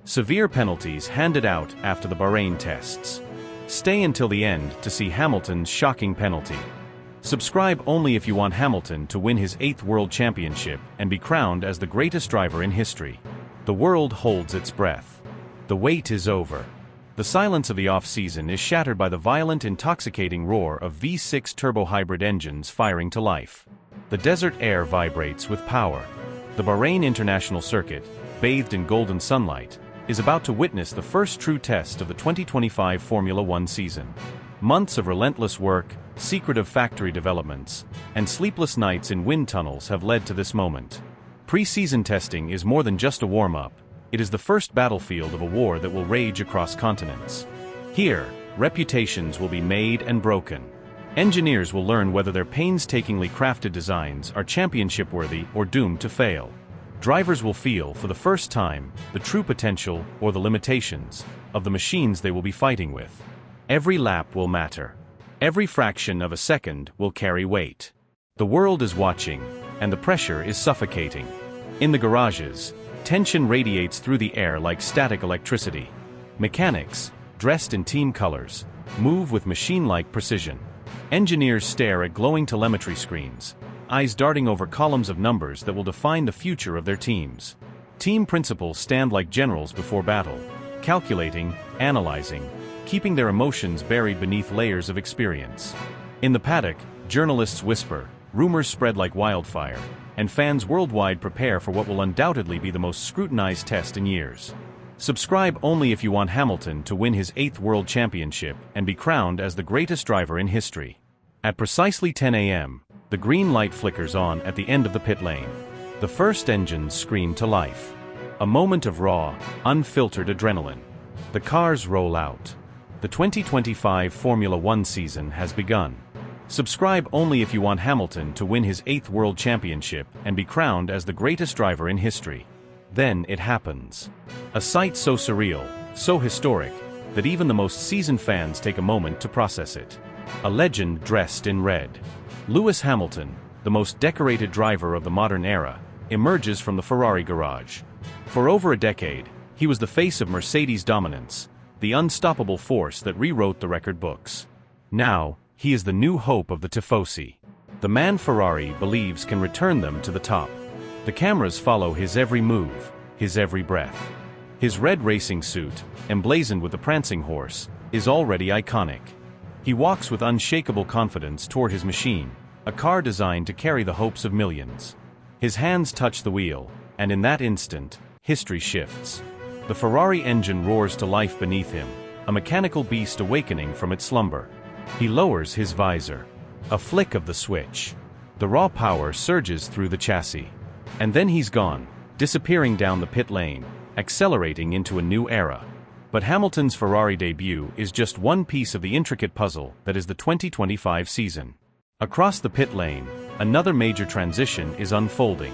Severe penalties handed out after the Bahrain tests. Stay until the end to see Hamilton's shocking penalty. Subscribe only if you want Hamilton to win his 8th World Championship and be crowned as the greatest driver in history. The world holds its breath. The wait is over. The silence of the off-season is shattered by the violent, intoxicating roar of V6 turbo-hybrid engines firing to life. The desert air vibrates with power. The Bahrain International Circuit, bathed in golden sunlight, is about to witness the first true test of the 2025 Formula One season. Months of relentless work, secretive factory developments, and sleepless nights in wind tunnels have led to this moment. Pre-season testing is more than just a warm-up. It is the first battlefield of a war that will rage across continents. Here, reputations will be made and broken. Engineers will learn whether their painstakingly crafted designs are championship-worthy or doomed to fail. Drivers will feel, for the first time, the true potential or the limitations of the machines they will be fighting with. Every lap will matter. Every fraction of a second will carry weight. The world is watching, and the pressure is suffocating. In the garages, tension radiates through the air like static electricity. Mechanics, dressed in team colors, move with machine-like precision. Engineers stare at glowing telemetry screens, eyes darting over columns of numbers that will define the future of their teams. Team principals stand like generals before battle, calculating, analyzing, keeping their emotions buried beneath layers of experience. In the paddock, journalists whisper, rumors spread like wildfire, and fans worldwide prepare for what will undoubtedly be the most scrutinized test in years. Subscribe only if you want Hamilton to win his 8th World Championship and be crowned as the greatest driver in history. At precisely 10 a.m., the green light flickers on at the end of the pit lane. The first engines scream to life. A moment of raw, unfiltered adrenaline. The cars roll out. The 2025 Formula One season has begun. Subscribe only if you want Hamilton to win his 8th World Championship and be crowned as the greatest driver in history. Then it happens. A sight so surreal, so historic, that even the most seasoned fans take a moment to process it. A legend dressed in red. Lewis Hamilton, the most decorated driver of the modern era, emerges from the Ferrari garage. For over a decade, he was the face of Mercedes' dominance, the unstoppable force that rewrote the record books. Now, he is the new hope of the Tifosi. The man Ferrari believes can return them to the top. The cameras follow his every move, his every breath. His red racing suit, emblazoned with the prancing horse, is already iconic. He walks with unshakable confidence toward his machine, a car designed to carry the hopes of millions. His hands touch the wheel, and in that instant, history shifts. The Ferrari engine roars to life beneath him, a mechanical beast awakening from its slumber. He lowers his visor. A flick of the switch. The raw power surges through the chassis. And then he's gone, disappearing down the pit lane, accelerating into a new era. But Hamilton's Ferrari debut is just one piece of the intricate puzzle that is the 2025 season. Across the pit lane, another major transition is unfolding.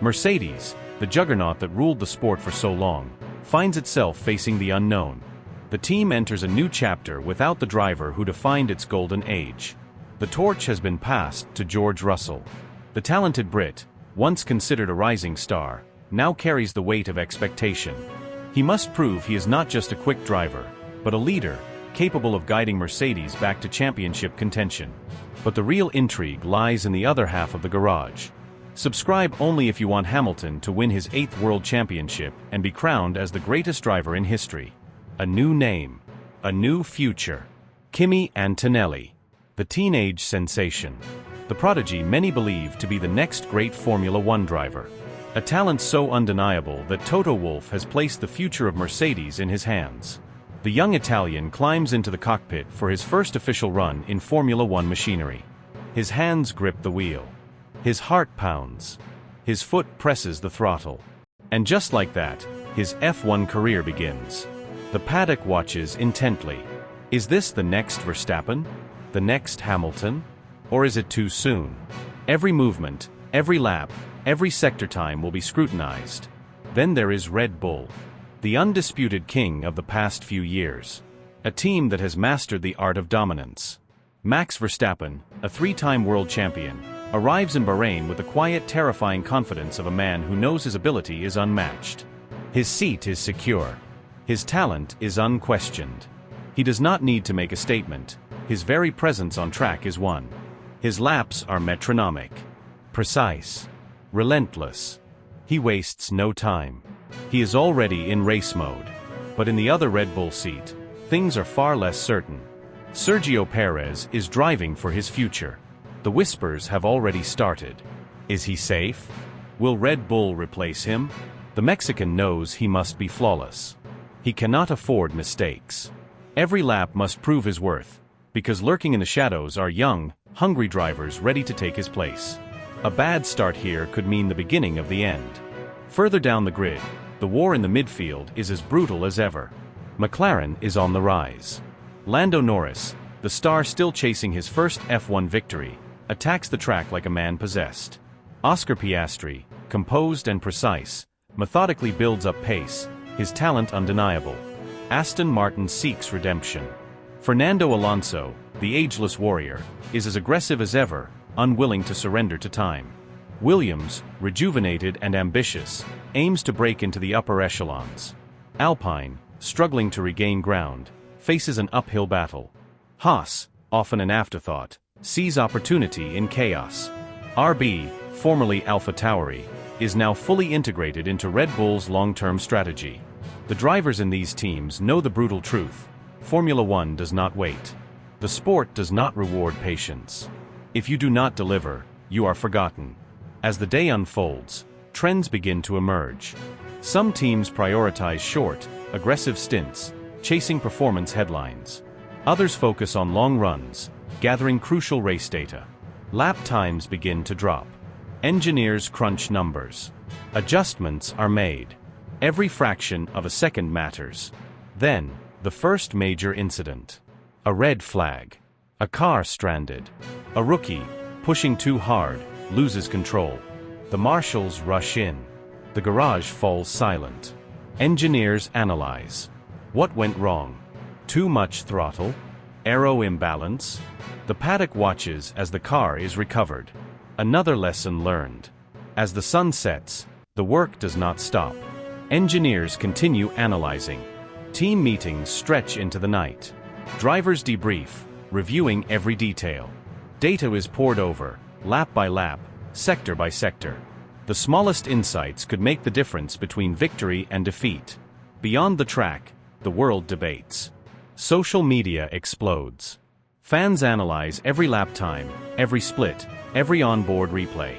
Mercedes, the juggernaut that ruled the sport for so long, finds itself facing the unknown. The team enters a new chapter without the driver who defined its golden age. The torch has been passed to George Russell. The talented Brit, once considered a rising star, now carries the weight of expectation. He must prove he is not just a quick driver, but a leader, capable of guiding Mercedes back to championship contention. But the real intrigue lies in the other half of the garage. Subscribe only if you want Hamilton to win his 8th World Championship and be crowned as the greatest driver in history. A new name. A new future. Kimi Antonelli. The teenage sensation. The prodigy many believe to be the next great Formula One driver. A talent so undeniable that Toto Wolff has placed the future of Mercedes in his hands. The young Italian climbs into the cockpit for his first official run in Formula One machinery. His hands grip the wheel. His heart pounds. His foot presses the throttle. And just like that, his F1 career begins. The paddock watches intently. Is this the next Verstappen? The next Hamilton? Or is it too soon? Every movement, every lap, every sector time will be scrutinized. Then there is Red Bull, the undisputed king of the past few years. A team that has mastered the art of dominance. Max Verstappen, a 3-time world champion, arrives in Bahrain with the quiet, terrifying confidence of a man who knows his ability is unmatched. His seat is secure. His talent is unquestioned. He does not need to make a statement. His very presence on track is one. His laps are metronomic, precise, relentless. He wastes no time. He is already in race mode. But in the other Red Bull seat, things are far less certain. Sergio Perez is driving for his future. The whispers have already started. Is he safe? Will Red Bull replace him? The Mexican knows he must be flawless. He cannot afford mistakes. Every lap must prove his worth, because lurking in the shadows are young, hungry drivers ready to take his place. A bad start here could mean the beginning of the end. Further down the grid, the war in the midfield is as brutal as ever. McLaren is on the rise. Lando Norris, the star still chasing his first F1 victory, attacks the track like a man possessed. Oscar Piastri, composed and precise, methodically builds up pace, his talent undeniable. Aston Martin seeks redemption. Fernando Alonso, the ageless warrior, is as aggressive as ever, unwilling to surrender to time. Williams, rejuvenated and ambitious, aims to break into the upper echelons. Alpine, struggling to regain ground, faces an uphill battle. Haas, often an afterthought, sees opportunity in chaos. RB, formerly AlphaTauri, is now fully integrated into Red Bull's long-term strategy. The drivers in these teams know the brutal truth. Formula One does not wait. The sport does not reward patience. If you do not deliver, you are forgotten. As the day unfolds, trends begin to emerge. Some teams prioritize short, aggressive stints, chasing performance headlines. Others focus on long runs, gathering crucial race data. Lap times begin to drop. Engineers crunch numbers. Adjustments are made. Every fraction of a second matters. Then, the first major incident. A red flag. A car stranded. A rookie, pushing too hard, loses control. The marshals rush in. The garage falls silent. Engineers analyze. What went wrong? Too much throttle? Aero imbalance? The paddock watches as the car is recovered. Another lesson learned. As the sun sets, the work does not stop. Engineers continue analyzing. Team meetings stretch into the night. Drivers debrief, reviewing every detail. Data is poured over, lap by lap, sector by sector. The smallest insights could make the difference between victory and defeat. Beyond the track, the world debates. Social media explodes. Fans analyze every lap time, every split, every onboard replay.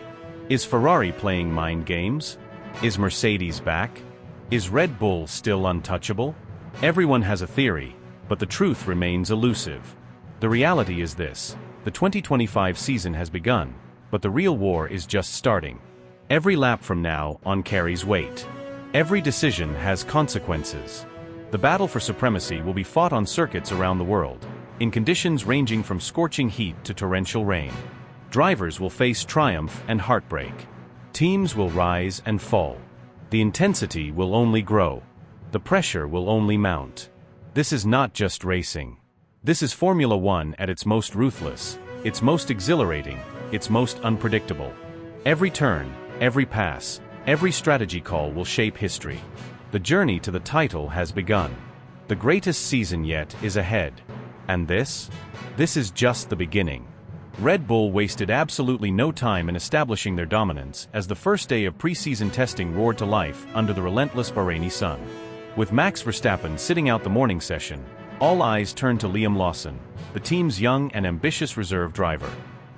Is Ferrari playing mind games? Is Mercedes back? Is Red Bull still untouchable? Everyone has a theory, but the truth remains elusive. The reality is this: the 2025 season has begun, but the real war is just starting. Every lap from now on carries weight. Every decision has consequences. The battle for supremacy will be fought on circuits around the world, in conditions ranging from scorching heat to torrential rain. Drivers will face triumph and heartbreak. Teams will rise and fall. The intensity will only grow. The pressure will only mount. This is not just racing. This is Formula One at its most ruthless, its most exhilarating, its most unpredictable. Every turn, every pass, every strategy call will shape history. The journey to the title has begun. The greatest season yet is ahead. And this? This is just the beginning. Red Bull wasted absolutely no time in establishing their dominance as the first day of pre-season testing roared to life under the relentless Bahraini sun. With Max Verstappen sitting out the morning session, all eyes turned to Liam Lawson, the team's young and ambitious reserve driver.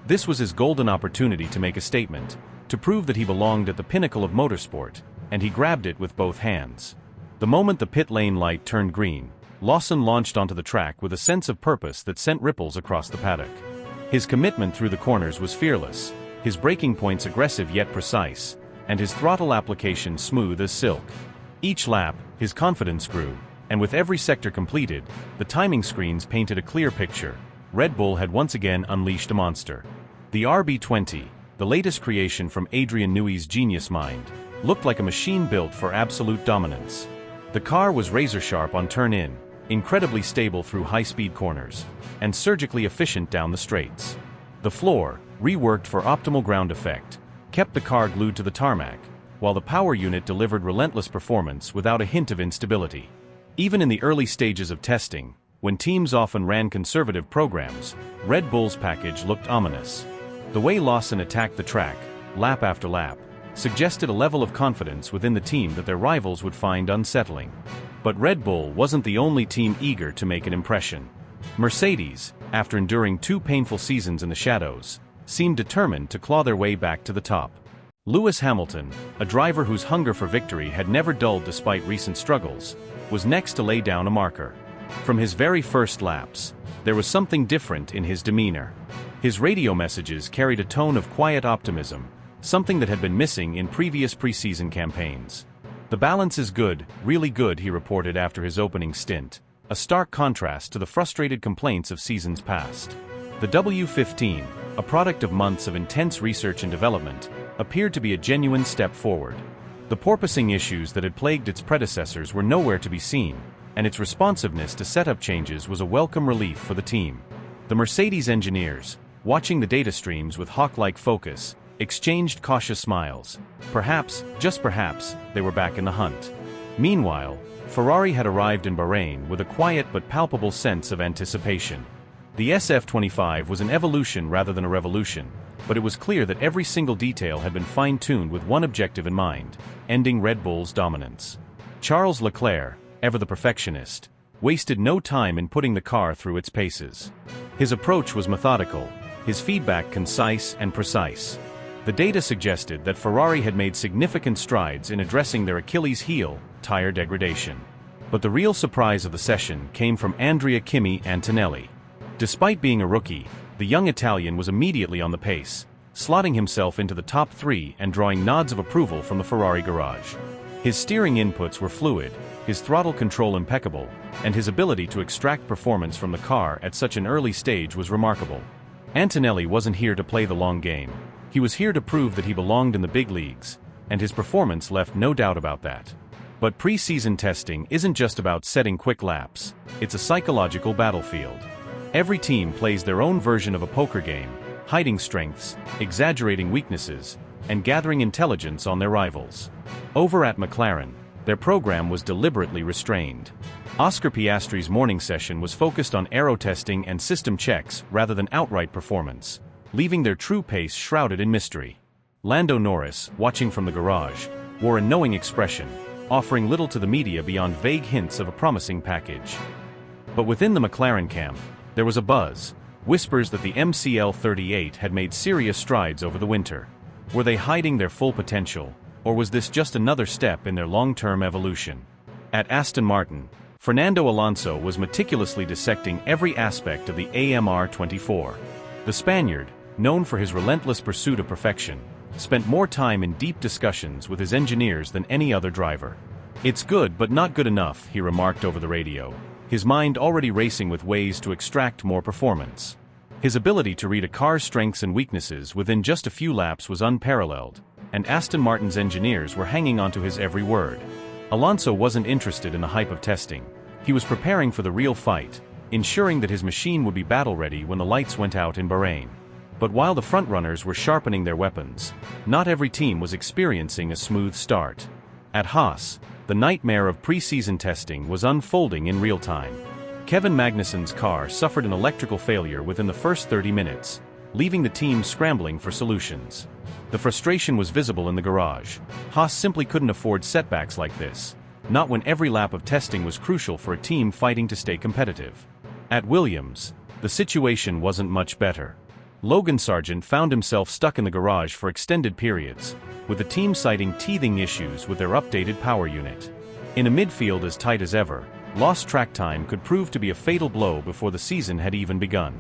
This was his golden opportunity to make a statement, to prove that he belonged at the pinnacle of motorsport, and he grabbed it with both hands. The moment the pit lane light turned green, Lawson launched onto the track with a sense of purpose that sent ripples across the paddock. His commitment through the corners was fearless, his braking points aggressive yet precise, and his throttle application smooth as silk. Each lap, his confidence grew, and with every sector completed, the timing screens painted a clear picture. Red Bull had once again unleashed a monster. The RB20, the latest creation from Adrian Newey's genius mind, looked like a machine built for absolute dominance. The car was razor-sharp on turn-in, incredibly stable through high-speed corners, and surgically efficient down the straights. The floor, reworked for optimal ground effect, kept the car glued to the tarmac, while the power unit delivered relentless performance without a hint of instability. Even in the early stages of testing, when teams often ran conservative programs, Red Bull's package looked ominous. The way Lawson attacked the track, lap after lap, suggested a level of confidence within the team that their rivals would find unsettling. But Red Bull wasn't the only team eager to make an impression. Mercedes, after enduring 2 painful seasons in the shadows, seemed determined to claw their way back to the top. Lewis Hamilton, a driver whose hunger for victory had never dulled despite recent struggles, was next to lay down a marker. From his very first laps, there was something different in his demeanor. His radio messages carried a tone of quiet optimism, something that had been missing in previous preseason campaigns. "The balance is good, really good," he reported after his opening stint, a stark contrast to the frustrated complaints of seasons past. The W15, a product of months of intense research and development, appeared to be a genuine step forward. The porpoising issues that had plagued its predecessors were nowhere to be seen, and its responsiveness to setup changes was a welcome relief for the team. The Mercedes engineers, watching the data streams with hawk-like focus, exchanged cautious smiles. Perhaps, just perhaps, they were back in the hunt. Meanwhile, Ferrari had arrived in Bahrain with a quiet but palpable sense of anticipation. The SF25 was an evolution rather than a revolution, but it was clear that every single detail had been fine-tuned with one objective in mind: ending Red Bull's dominance. Charles Leclerc, ever the perfectionist, wasted no time in putting the car through its paces. His approach was methodical, his feedback concise and precise. The data suggested that Ferrari had made significant strides in addressing their Achilles heel, tire degradation. But the real surprise of the session came from Andrea Kimi Antonelli. Despite being a rookie, the young Italian was immediately on the pace, slotting himself into the top 3 and drawing nods of approval from the Ferrari garage. His steering inputs were fluid, his throttle control impeccable, and his ability to extract performance from the car at such an early stage was remarkable. Antonelli wasn't here to play the long game. He was here to prove that he belonged in the big leagues, and his performance left no doubt about that. But pre-season testing isn't just about setting quick laps, it's a psychological battlefield. Every team plays their own version of a poker game, hiding strengths, exaggerating weaknesses, and gathering intelligence on their rivals. Over at McLaren, their program was deliberately restrained. Oscar Piastri's morning session was focused on aero testing and system checks rather than outright performance, leaving their true pace shrouded in mystery. Lando Norris, watching from the garage, wore a knowing expression, offering little to the media beyond vague hints of a promising package. But within the McLaren camp, there was a buzz, whispers that the MCL38 had made serious strides over the winter. Were they hiding their full potential, or was this just another step in their long-term evolution? At Aston Martin, Fernando Alonso was meticulously dissecting every aspect of the AMR24. The Spaniard, known for his relentless pursuit of perfection, spent more time in deep discussions with his engineers than any other driver. "It's good but not good enough," he remarked over the radio, his mind already racing with ways to extract more performance. His ability to read a car's strengths and weaknesses within just a few laps was unparalleled, and Aston Martin's engineers were hanging onto his every word. Alonso wasn't interested in the hype of testing. He was preparing for the real fight, ensuring that his machine would be battle-ready when the lights went out in Bahrain. But while the frontrunners were sharpening their weapons, not every team was experiencing a smooth start. At Haas, the nightmare of pre-season testing was unfolding in real time. Kevin Magnussen's car suffered an electrical failure within the first 30 minutes, leaving the team scrambling for solutions. The frustration was visible in the garage. Haas simply couldn't afford setbacks like this, not when every lap of testing was crucial for a team fighting to stay competitive. At Williams, the situation wasn't much better. Logan Sargent found himself stuck in the garage for extended periods, with the team citing teething issues with their updated power unit. In a midfield as tight as ever, lost track time could prove to be a fatal blow before the season had even begun.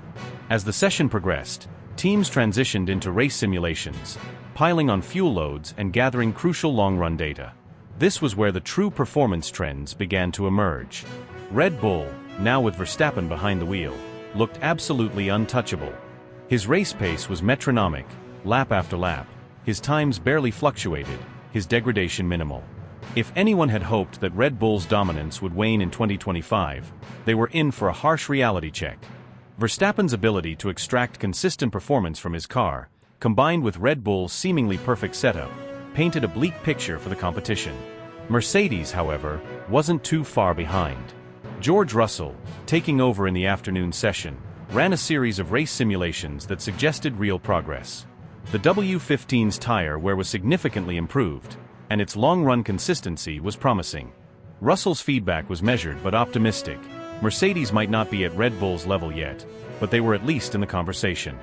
As the session progressed, teams transitioned into race simulations, piling on fuel loads and gathering crucial long-run data. This was where the true performance trends began to emerge. Red Bull, now with Verstappen behind the wheel, looked absolutely untouchable. His race pace was metronomic, lap after lap, his times barely fluctuated, his degradation minimal. If anyone had hoped that Red Bull's dominance would wane in 2025, they were in for a harsh reality check. Verstappen's ability to extract consistent performance from his car, combined with Red Bull's seemingly perfect setup, painted a bleak picture for the competition. Mercedes, however, wasn't too far behind. George Russell, taking over in the afternoon session, ran a series of race simulations that suggested real progress. The W15's tire wear was significantly improved, and its long-run consistency was promising. Russell's feedback was measured but optimistic. Mercedes might not be at Red Bull's level yet, but they were at least in the conversation.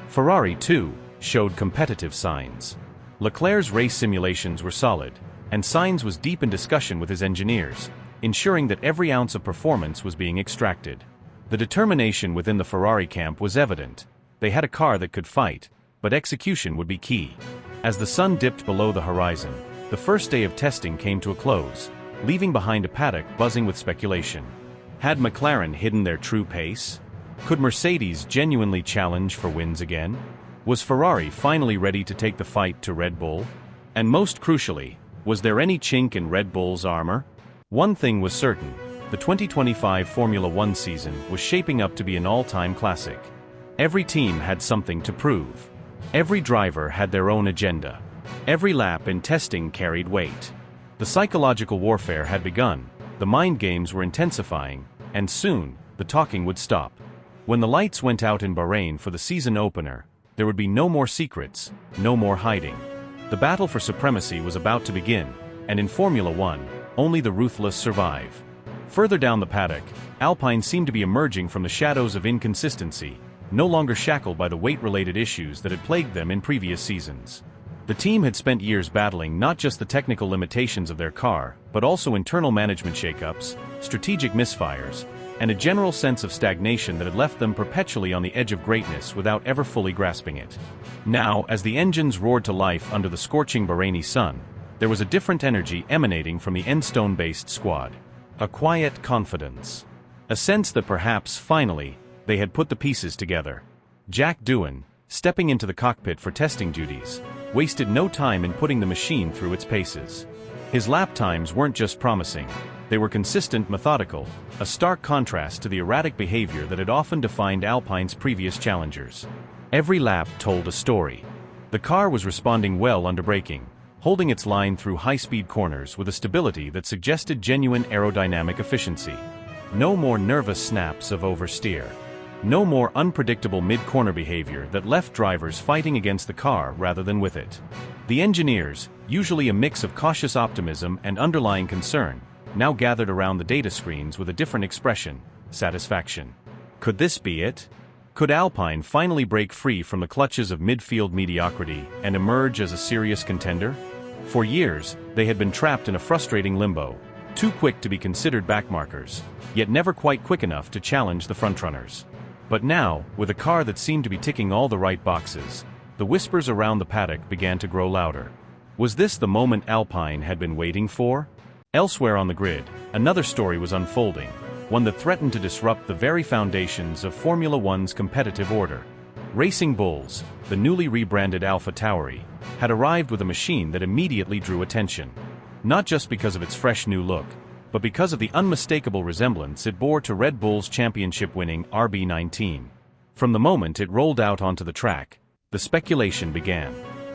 Ferrari, too, showed competitive signs. Leclerc's race simulations were solid, and Sainz was deep in discussion with his engineers, ensuring that every ounce of performance was being extracted. The determination within the Ferrari camp was evident. They had a car that could fight, but execution would be key. As the sun dipped below the horizon, the first day of testing came to a close, leaving behind a paddock buzzing with speculation. Had McLaren hidden their true pace? Could Mercedes genuinely challenge for wins again? Was Ferrari finally ready to take the fight to Red Bull? And most crucially, was there any chink in Red Bull's armor? One thing was certain: the 2025 Formula One season was shaping up to be an all-time classic. Every team had something to prove. Every driver had their own agenda. Every lap in testing carried weight. The psychological warfare had begun, the mind games were intensifying, and soon, the talking would stop. When the lights went out in Bahrain for the season opener, there would be no more secrets, no more hiding. The battle for supremacy was about to begin, and in Formula One, only the ruthless survive. Further down the paddock, Alpine seemed to be emerging from the shadows of inconsistency, no longer shackled by the weight-related issues that had plagued them in previous seasons. The team had spent years battling not just the technical limitations of their car, but also internal management shakeups, strategic misfires, and a general sense of stagnation that had left them perpetually on the edge of greatness without ever fully grasping it. Now, as the engines roared to life under the scorching Bahraini sun, there was a different energy emanating from the Enstone-based squad. A quiet confidence. A sense that perhaps, finally, they had put the pieces together. Jack Doohan, stepping into the cockpit for testing duties, wasted no time in putting the machine through its paces. His lap times weren't just promising, they were consistent, methodical, a stark contrast to the erratic behavior that had often defined Alpine's previous challengers. Every lap told a story. The car was responding well under braking, holding its line through high-speed corners with a stability that suggested genuine aerodynamic efficiency. No more nervous snaps of oversteer. No more unpredictable mid-corner behavior that left drivers fighting against the car rather than with it. The engineers, usually a mix of cautious optimism and underlying concern, now gathered around the data screens with a different expression: satisfaction. Could this be it? Could Alpine finally break free from the clutches of midfield mediocrity and emerge as a serious contender? For years, they had been trapped in a frustrating limbo, too quick to be considered backmarkers, yet never quite quick enough to challenge the frontrunners. But now, with a car that seemed to be ticking all the right boxes, the whispers around the paddock began to grow louder. Was this the moment Alpine had been waiting for? Elsewhere on the grid, another story was unfolding, one that threatened to disrupt the very foundations of Formula One's competitive order. Racing Bulls, the newly rebranded AlphaTauri, had arrived with a machine that immediately drew attention. Not just because of its fresh new look, but because of the unmistakable resemblance it bore to Red Bull's championship-winning RB19. From the moment it rolled out onto the track, the speculation began.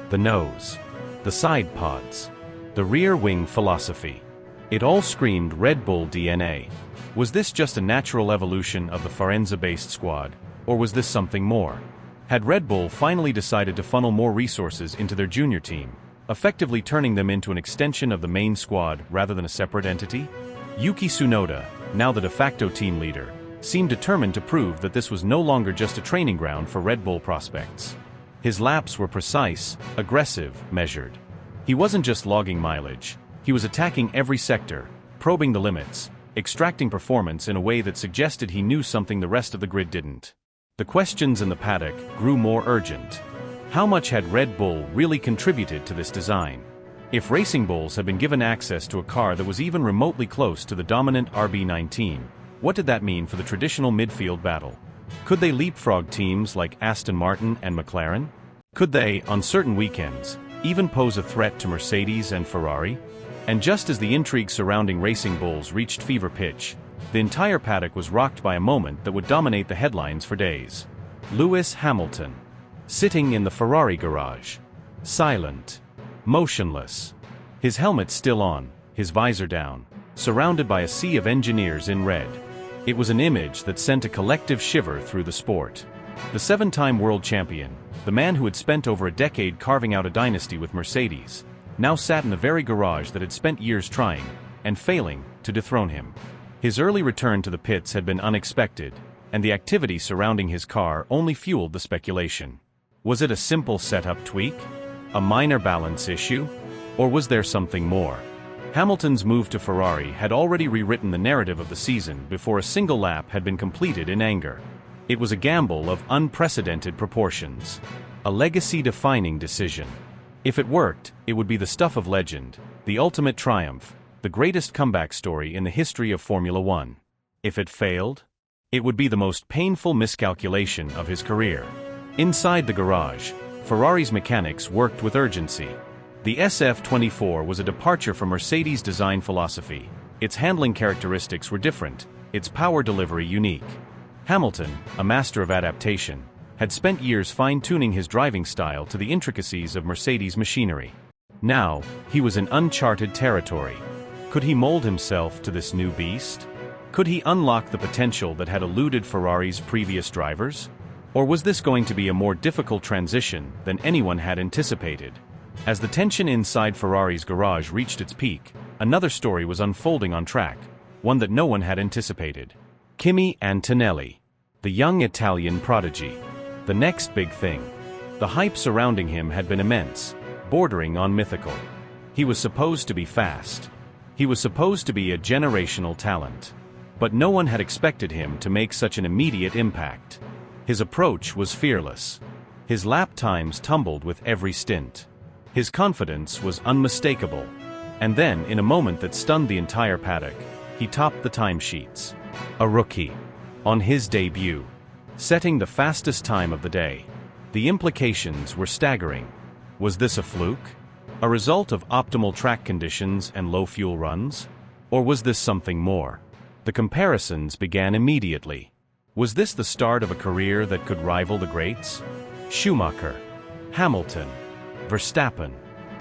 The nose, the side pods, the rear wing philosophy. It all screamed Red Bull DNA. Was this just a natural evolution of the Faenza-based squad, or was this something more? Had Red Bull finally decided to funnel more resources into their junior team, effectively turning them into an extension of the main squad rather than a separate entity? Yuki Tsunoda, now the de facto team leader, seemed determined to prove that this was no longer just a training ground for Red Bull prospects. His laps were precise, aggressive, measured. He wasn't just logging mileage, he was attacking every sector, probing the limits, extracting performance in a way that suggested he knew something the rest of the grid didn't. The questions in the paddock grew more urgent. How much had Red Bull really contributed to this design? If Racing Bulls had been given access to a car that was even remotely close to the dominant RB19, what did that mean for the traditional midfield battle? Could they leapfrog teams like Aston Martin and McLaren? Could they, on certain weekends, even pose a threat to Mercedes and Ferrari? And just as the intrigue surrounding Racing Bulls reached fever pitch, the entire paddock was rocked by a moment that would dominate the headlines for days. Lewis Hamilton, sitting in the Ferrari garage, silent, motionless, his helmet still on, his visor down, surrounded by a sea of engineers in red. It was an image that sent a collective shiver through the sport. The seven-time world champion, the man who had spent over a decade carving out a dynasty with Mercedes, now sat in the very garage that had spent years trying, and failing, to dethrone him. His early return to the pits had been unexpected, and the activity surrounding his car only fueled the speculation. Was it a simple setup tweak? A minor balance issue? Or was there something more? Hamilton's move to Ferrari had already rewritten the narrative of the season before a single lap had been completed in anger. It was a gamble of unprecedented proportions. A legacy-defining decision. If it worked, it would be the stuff of legend, the ultimate triumph, the greatest comeback story in the history of Formula One. If it failed, it would be the most painful miscalculation of his career. Inside the garage, Ferrari's mechanics worked with urgency. The SF24 was a departure from Mercedes' design philosophy. Its handling characteristics were different, its power delivery unique. Hamilton, a master of adaptation, had spent years fine-tuning his driving style to the intricacies of Mercedes' machinery. Now, he was in uncharted territory. Could he mold himself to this new beast? Could he unlock the potential that had eluded Ferrari's previous drivers? Or was this going to be a more difficult transition than anyone had anticipated? As the tension inside Ferrari's garage reached its peak, another story was unfolding on track, one that no one had anticipated. Kimi Antonelli, the young Italian prodigy. The next big thing. The hype surrounding him had been immense, bordering on mythical. He was supposed to be fast. He was supposed to be a generational talent. But no one had expected him to make such an immediate impact. His approach was fearless. His lap times tumbled with every stint. His confidence was unmistakable. And then, in a moment that stunned the entire paddock, he topped the timesheets. A rookie. On his debut. Setting the fastest time of the day. The implications were staggering. Was this a fluke? A result of optimal track conditions and low fuel runs? Or was this something more? The comparisons began immediately. Was this the start of a career that could rival the greats? Schumacher, Hamilton, Verstappen,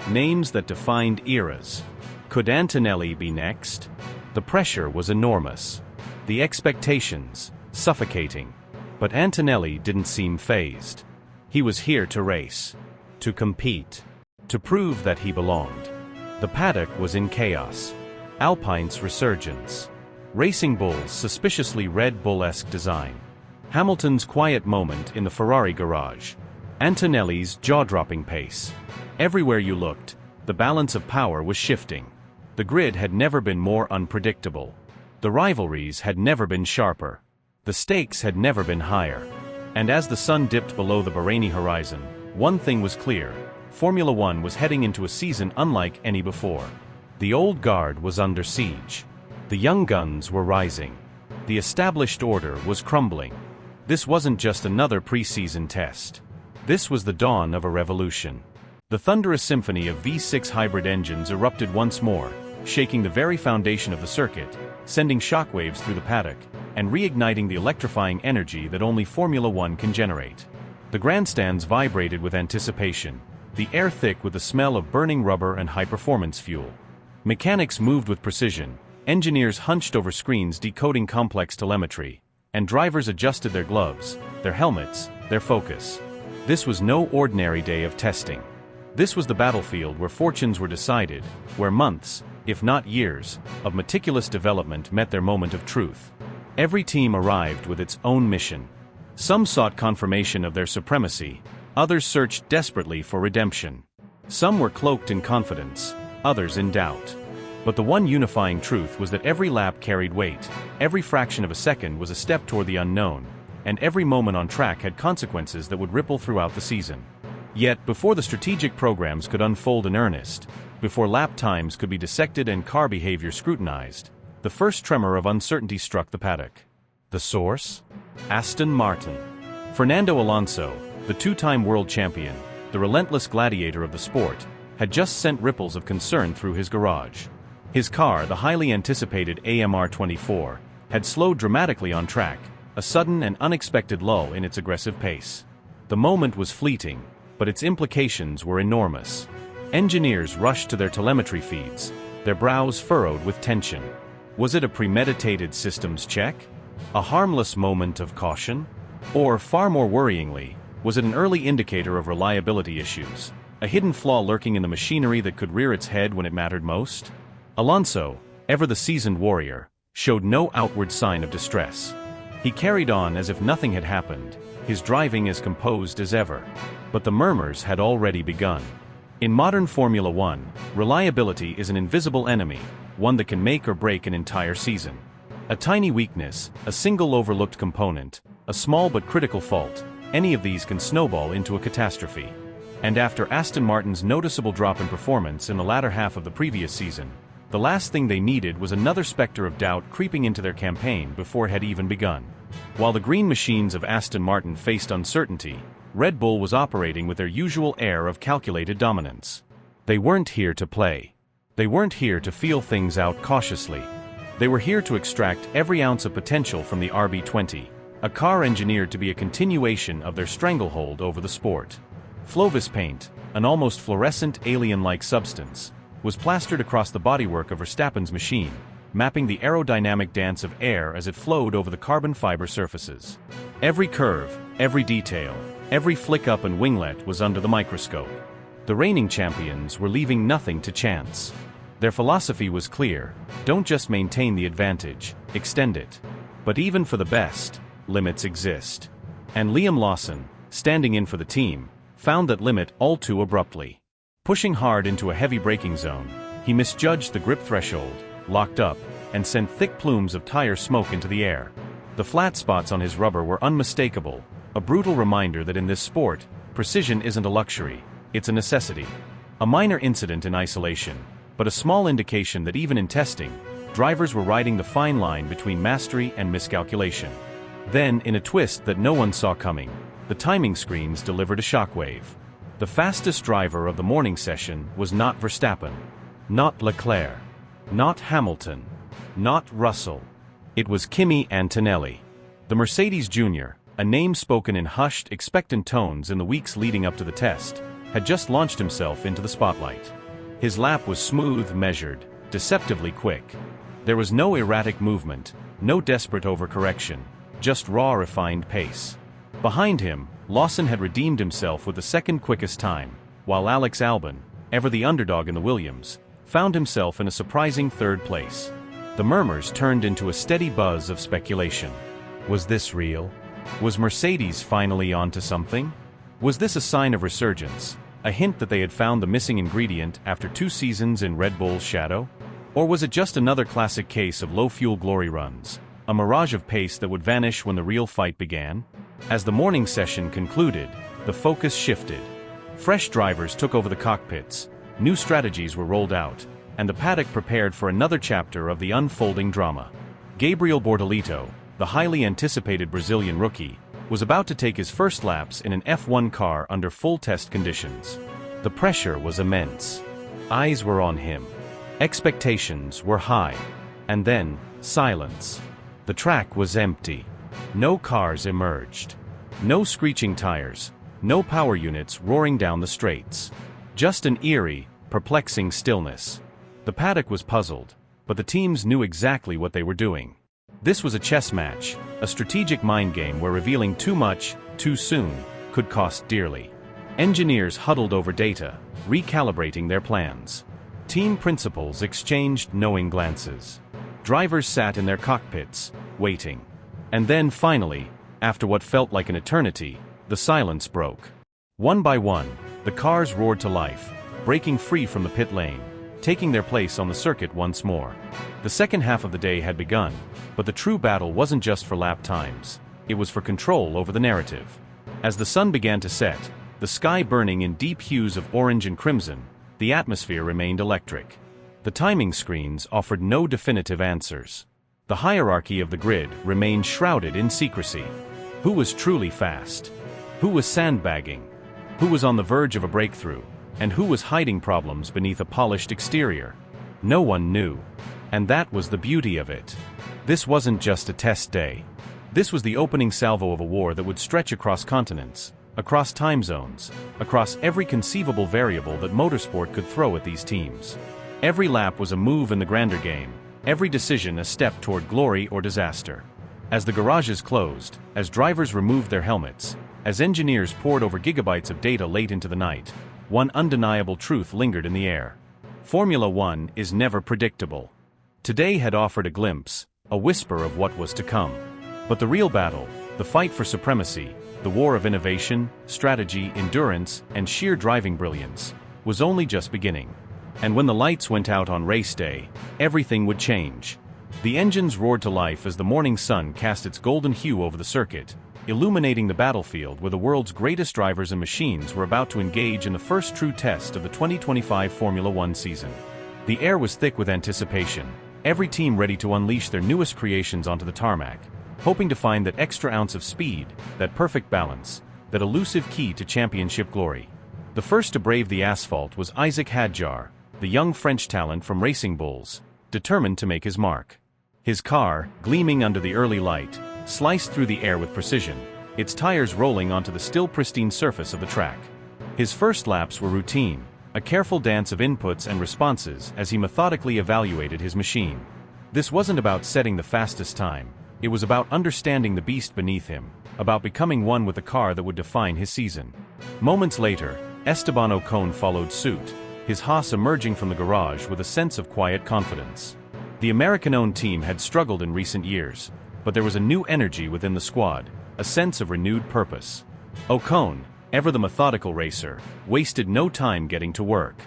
names that defined eras. Could Antonelli be next? The pressure was enormous. The expectations, suffocating. But Antonelli didn't seem fazed. He was here to race, to compete, to prove that he belonged. The paddock was in chaos. Alpine's resurgence. Racing Bull's suspiciously Red Bull-esque design. Hamilton's quiet moment in the Ferrari garage. Antonelli's jaw-dropping pace. Everywhere you looked, the balance of power was shifting. The grid had never been more unpredictable. The rivalries had never been sharper. The stakes had never been higher. And as the sun dipped below the Bahraini horizon, one thing was clear. Formula One was heading into a season unlike any before. The old guard was under siege. The young guns were rising. The established order was crumbling. This wasn't just another pre-season test. This was the dawn of a revolution. The thunderous symphony of V6 hybrid engines erupted once more, shaking the very foundation of the circuit, sending shockwaves through the paddock, and reigniting the electrifying energy that only Formula One can generate. The grandstands vibrated with anticipation, the air thick with the smell of burning rubber and high-performance fuel. Mechanics moved with precision, engineers hunched over screens decoding complex telemetry, and drivers adjusted their gloves, their helmets, their focus. This was no ordinary day of testing. This was the battlefield where fortunes were decided, where months, if not years, of meticulous development met their moment of truth. Every team arrived with its own mission. Some sought confirmation of their supremacy, others searched desperately for redemption. Some were cloaked in confidence, others in doubt. But the one unifying truth was that every lap carried weight, every fraction of a second was a step toward the unknown, and every moment on track had consequences that would ripple throughout the season. Yet, before the strategic programs could unfold in earnest, before lap times could be dissected and car behavior scrutinized, the first tremor of uncertainty struck the paddock. The source? Aston Martin. Fernando Alonso, the two-time world champion, the relentless gladiator of the sport, had just sent ripples of concern through his garage. His car, the highly anticipated AMR24, had slowed dramatically on track, a sudden and unexpected lull in its aggressive pace. The moment was fleeting, but its implications were enormous. Engineers rushed to their telemetry feeds, their brows furrowed with tension. Was it a premeditated systems check? A harmless moment of caution? Or, far more worryingly, was it an early indicator of reliability issues? A hidden flaw lurking in the machinery that could rear its head when it mattered most? Alonso, ever the seasoned warrior, showed no outward sign of distress. He carried on as if nothing had happened, his driving as composed as ever. But the murmurs had already begun. In modern Formula One, reliability is an invisible enemy, one that can make or break an entire season. A tiny weakness, a single overlooked component, a small but critical fault, any of these can snowball into a catastrophe. And after Aston Martin's noticeable drop in performance in the latter half of the previous season, the last thing they needed was another specter of doubt creeping into their campaign before it had even begun. While the green machines of Aston Martin faced uncertainty, Red Bull was operating with their usual air of calculated dominance. They weren't here to play. They weren't here to feel things out cautiously. They were here to extract every ounce of potential from the RB20, a car engineered to be a continuation of their stranglehold over the sport. Flovis paint, an almost fluorescent alien-like substance, was plastered across the bodywork of Verstappen's machine, mapping the aerodynamic dance of air as it flowed over the carbon fiber surfaces. Every curve, every detail, every flick up and winglet was under the microscope. The reigning champions were leaving nothing to chance. Their philosophy was clear: don't just maintain the advantage, extend it. But even for the best, limits exist. And Liam Lawson, standing in for the team, found that limit all too abruptly. Pushing hard into a heavy braking zone, he misjudged the grip threshold, locked up, and sent thick plumes of tire smoke into the air. The flat spots on his rubber were unmistakable, a brutal reminder that in this sport, precision isn't a luxury, it's a necessity. A minor incident in isolation, but a small indication that even in testing, drivers were riding the fine line between mastery and miscalculation. Then, in a twist that no one saw coming, the timing screens delivered a shockwave. The fastest driver of the morning session was not Verstappen, not Leclerc, not Hamilton, not Russell. It was Kimi Antonelli. The Mercedes Jr., a name spoken in hushed, expectant tones in the weeks leading up to the test, had just launched himself into the spotlight. His lap was smooth, measured, deceptively quick. There was no erratic movement, no desperate overcorrection, just raw, refined pace. Behind him, Lawson had redeemed himself with the second quickest time, while Alex Albon, ever the underdog in the Williams, found himself in a surprising third place. The murmurs turned into a steady buzz of speculation. Was this real? Was Mercedes finally onto something? Was this a sign of resurgence, a hint that they had found the missing ingredient after 2 seasons in Red Bull's shadow? Or was it just another classic case of low-fuel glory runs, a mirage of pace that would vanish when the real fight began? As the morning session concluded, the focus shifted. Fresh drivers took over the cockpits, new strategies were rolled out, and the paddock prepared for another chapter of the unfolding drama. Gabriel Bortolito, the highly anticipated Brazilian rookie, was about to take his first laps in an F1 car under full test conditions. The pressure was immense. Eyes were on him. Expectations were high. And then, silence. The track was empty. No cars emerged. No screeching tires. No power units roaring down the straights. Just an eerie, perplexing stillness. The paddock was puzzled, but the teams knew exactly what they were doing. This was a chess match, a strategic mind game where revealing too much, too soon, could cost dearly. Engineers huddled over data, recalibrating their plans. Team principals exchanged knowing glances. Drivers sat in their cockpits, waiting. And then finally, after what felt like an eternity, the silence broke. One by one, the cars roared to life, breaking free from the pit lane, taking their place on the circuit once more. The second half of the day had begun, but the true battle wasn't just for lap times, it was for control over the narrative. As the sun began to set, the sky burning in deep hues of orange and crimson, the atmosphere remained electric. The timing screens offered no definitive answers. The hierarchy of the grid remained shrouded in secrecy. Who was truly fast? Who was sandbagging? Who was on the verge of a breakthrough? And who was hiding problems beneath a polished exterior? No one knew. And that was the beauty of it. This wasn't just a test day. This was the opening salvo of a war that would stretch across continents, across time zones, across every conceivable variable that motorsport could throw at these teams. Every lap was a move in the grander game, every decision a step toward glory or disaster. As the garages closed, as drivers removed their helmets, as engineers pored over gigabytes of data late into the night, one undeniable truth lingered in the air. Formula One is never predictable. Today had offered a glimpse, a whisper of what was to come. But the real battle, the fight for supremacy, the war of innovation, strategy, endurance, and sheer driving brilliance, was only just beginning. And when the lights went out on race day, everything would change. The engines roared to life as the morning sun cast its golden hue over the circuit, illuminating the battlefield where the world's greatest drivers and machines were about to engage in the first true test of the 2025 Formula One season. The air was thick with anticipation, every team ready to unleash their newest creations onto the tarmac, hoping to find that extra ounce of speed, that perfect balance, that elusive key to championship glory. The first to brave the asphalt was Isaac Hadjar, the young French talent from Racing Bulls, determined to make his mark. His car, gleaming under the early light, sliced through the air with precision, its tires rolling onto the still pristine surface of the track. His first laps were routine, a careful dance of inputs and responses as he methodically evaluated his machine. This wasn't about setting the fastest time, it was about understanding the beast beneath him, about becoming one with a car that would define his season. Moments later, Esteban Ocon followed suit, his Haas emerging from the garage with a sense of quiet confidence. The American-owned team had struggled in recent years, but there was a new energy within the squad, a sense of renewed purpose. Ocon, ever the methodical racer, wasted no time getting to work.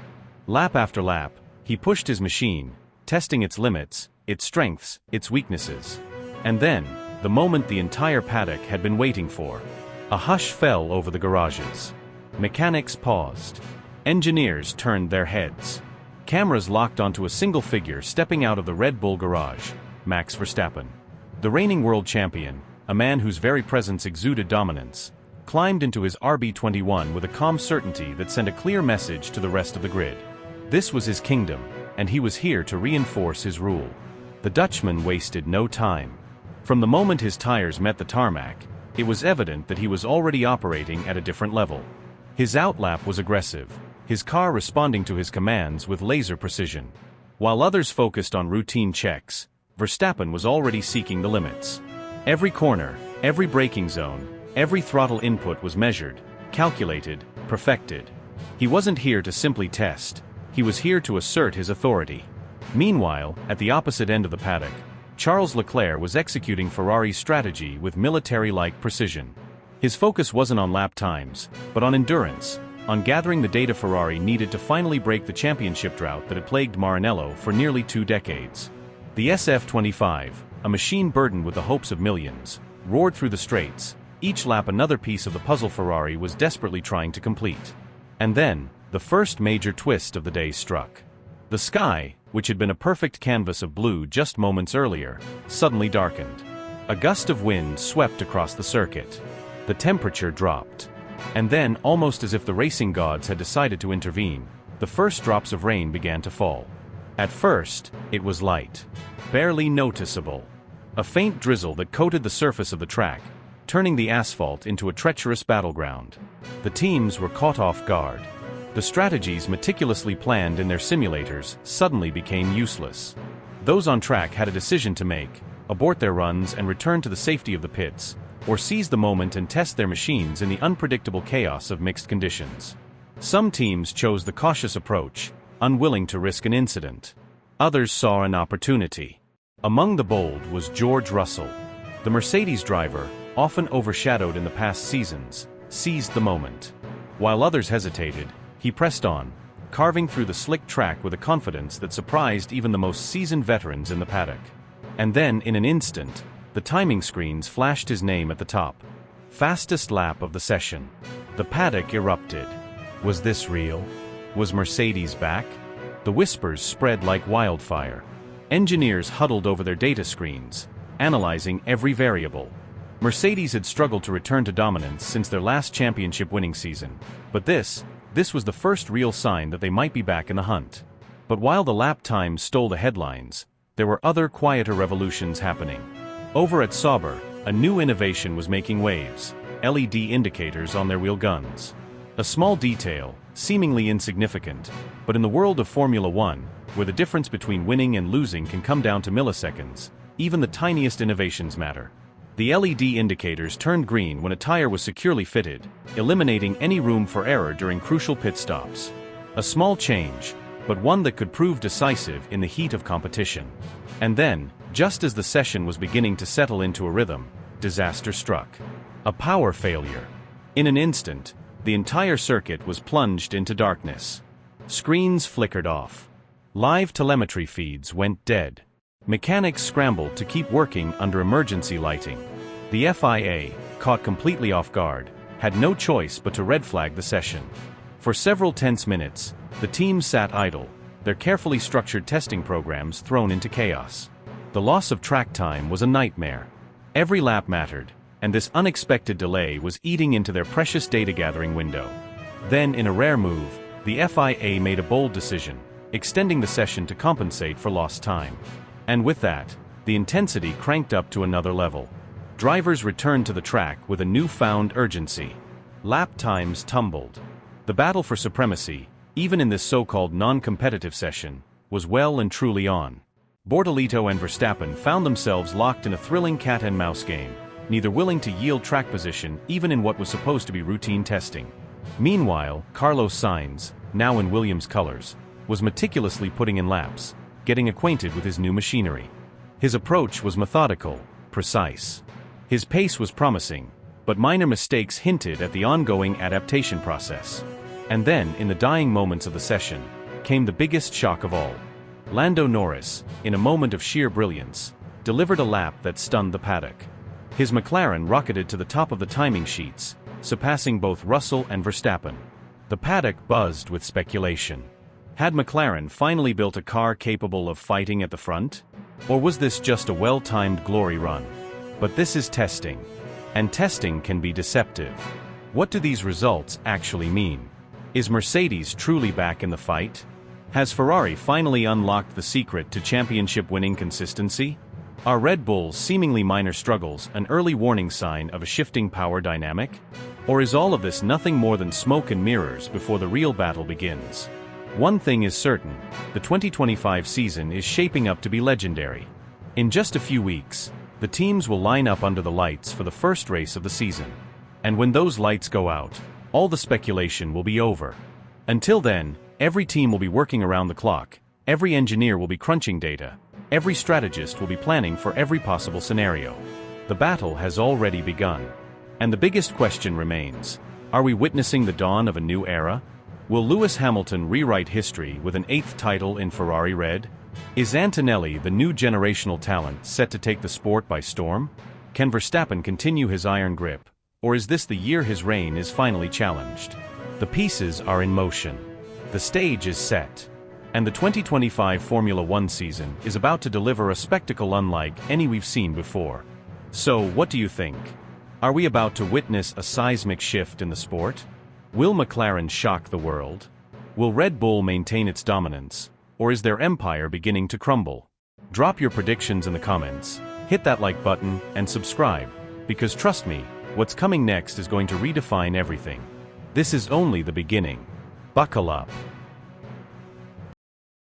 Lap after lap, he pushed his machine, testing its limits, its strengths, its weaknesses. And then, the moment the entire paddock had been waiting for. A hush fell over the garages. Mechanics paused. Engineers turned their heads. Cameras locked onto a single figure stepping out of the Red Bull garage, Max Verstappen. The reigning world champion, a man whose very presence exuded dominance, climbed into his RB21 with a calm certainty that sent a clear message to the rest of the grid. This was his kingdom, and he was here to reinforce his rule. The Dutchman wasted no time. From the moment his tires met the tarmac, it was evident that he was already operating at a different level. His outlap was aggressive, his car responding to his commands with laser precision. While others focused on routine checks, Verstappen was already seeking the limits. Every corner, every braking zone, every throttle input was measured, calculated, perfected. He wasn't here to simply test, he was here to assert his authority. Meanwhile, at the opposite end of the paddock, Charles Leclerc was executing Ferrari's strategy with military-like precision. His focus wasn't on lap times, but on endurance, on gathering the data Ferrari needed to finally break the championship drought that had plagued Maranello for nearly 2 decades. The SF25, a machine burdened with the hopes of millions, roared through the straights, each lap another piece of the puzzle Ferrari was desperately trying to complete. And then, the first major twist of the day struck. The sky, which had been a perfect canvas of blue just moments earlier, suddenly darkened. A gust of wind swept across the circuit. The temperature dropped. And then, almost as if the racing gods had decided to intervene, the first drops of rain began to fall. At first, it was light, barely noticeable. A faint drizzle that coated the surface of the track, turning the asphalt into a treacherous battleground. The teams were caught off guard. The strategies meticulously planned in their simulators suddenly became useless. Those on track had a decision to make: abort their runs and return to the safety of the pits, or seize the moment and test their machines in the unpredictable chaos of mixed conditions. Some teams chose the cautious approach, unwilling to risk an incident. Others saw an opportunity. Among the bold was George Russell. The Mercedes driver, often overshadowed in the past seasons, seized the moment. While others hesitated, he pressed on, carving through the slick track with a confidence that surprised even the most seasoned veterans in the paddock. And then, in an instant, the timing screens flashed his name at the top. Fastest lap of the session. The paddock erupted. Was this real? Was Mercedes back? The whispers spread like wildfire. Engineers huddled over their data screens, analyzing every variable. Mercedes had struggled to return to dominance since their last championship-winning season, but this was the first real sign that they might be back in the hunt. But while the lap times stole the headlines, there were other quieter revolutions happening. Over at Sauber, a new innovation was making waves: LED indicators on their wheel guns. A small detail, seemingly insignificant, but in the world of Formula One, where the difference between winning and losing can come down to milliseconds, even the tiniest innovations matter. The LED indicators turned green when a tire was securely fitted, eliminating any room for error during crucial pit stops. A small change, but one that could prove decisive in the heat of competition. And then, just as the session was beginning to settle into a rhythm, disaster struck. A power failure. In an instant, the entire circuit was plunged into darkness. Screens flickered off. Live telemetry feeds went dead. Mechanics scrambled to keep working under emergency lighting. The FIA, caught completely off guard, had no choice but to red flag the session. For several tense minutes, the teams sat idle, their carefully structured testing programs thrown into chaos. The loss of track time was a nightmare. Every lap mattered, and this unexpected delay was eating into their precious data-gathering window. Then, in a rare move, the FIA made a bold decision, extending the session to compensate for lost time. And with that, the intensity cranked up to another level. Drivers returned to the track with a newfound urgency. Lap times tumbled. The battle for supremacy, even in this so-called non-competitive session, was well and truly on. Bortolito and Verstappen found themselves locked in a thrilling cat-and-mouse game, neither willing to yield track position even in what was supposed to be routine testing. Meanwhile, Carlos Sainz, now in Williams' colors, was meticulously putting in laps, getting acquainted with his new machinery. His approach was methodical, precise. His pace was promising, but minor mistakes hinted at the ongoing adaptation process. And then, in the dying moments of the session, came the biggest shock of all. Lando Norris, in a moment of sheer brilliance, delivered a lap that stunned the paddock. His McLaren rocketed to the top of the timing sheets, surpassing both Russell and Verstappen. The paddock buzzed with speculation. Had McLaren finally built a car capable of fighting at the front? Or was this just a well-timed glory run? But this is testing. And testing can be deceptive. What do these results actually mean? Is Mercedes truly back in the fight? Has Ferrari finally unlocked the secret to championship-winning consistency? Are Red Bull's seemingly minor struggles an early warning sign of a shifting power dynamic? Or is all of this nothing more than smoke and mirrors before the real battle begins? One thing is certain, the 2025 season is shaping up to be legendary. In just a few weeks, the teams will line up under the lights for the first race of the season. And when those lights go out, all the speculation will be over. Until then, every team will be working around the clock, every engineer will be crunching data, every strategist will be planning for every possible scenario. The battle has already begun. And the biggest question remains, are we witnessing the dawn of a new era? Will Lewis Hamilton rewrite history with an 8th title in Ferrari Red? Is Antonelli the new generational talent set to take the sport by storm? Can Verstappen continue his iron grip? Or is this the year his reign is finally challenged? The pieces are in motion. The stage is set. And the 2025 Formula One season is about to deliver a spectacle unlike any we've seen before. So, what do you think? Are we about to witness a seismic shift in the sport? Will McLaren shock the world? Will Red Bull maintain its dominance? Or is their empire beginning to crumble? Drop your predictions in the comments, hit that like button, and subscribe, because trust me, what's coming next is going to redefine everything. This is only the beginning. Buckle up.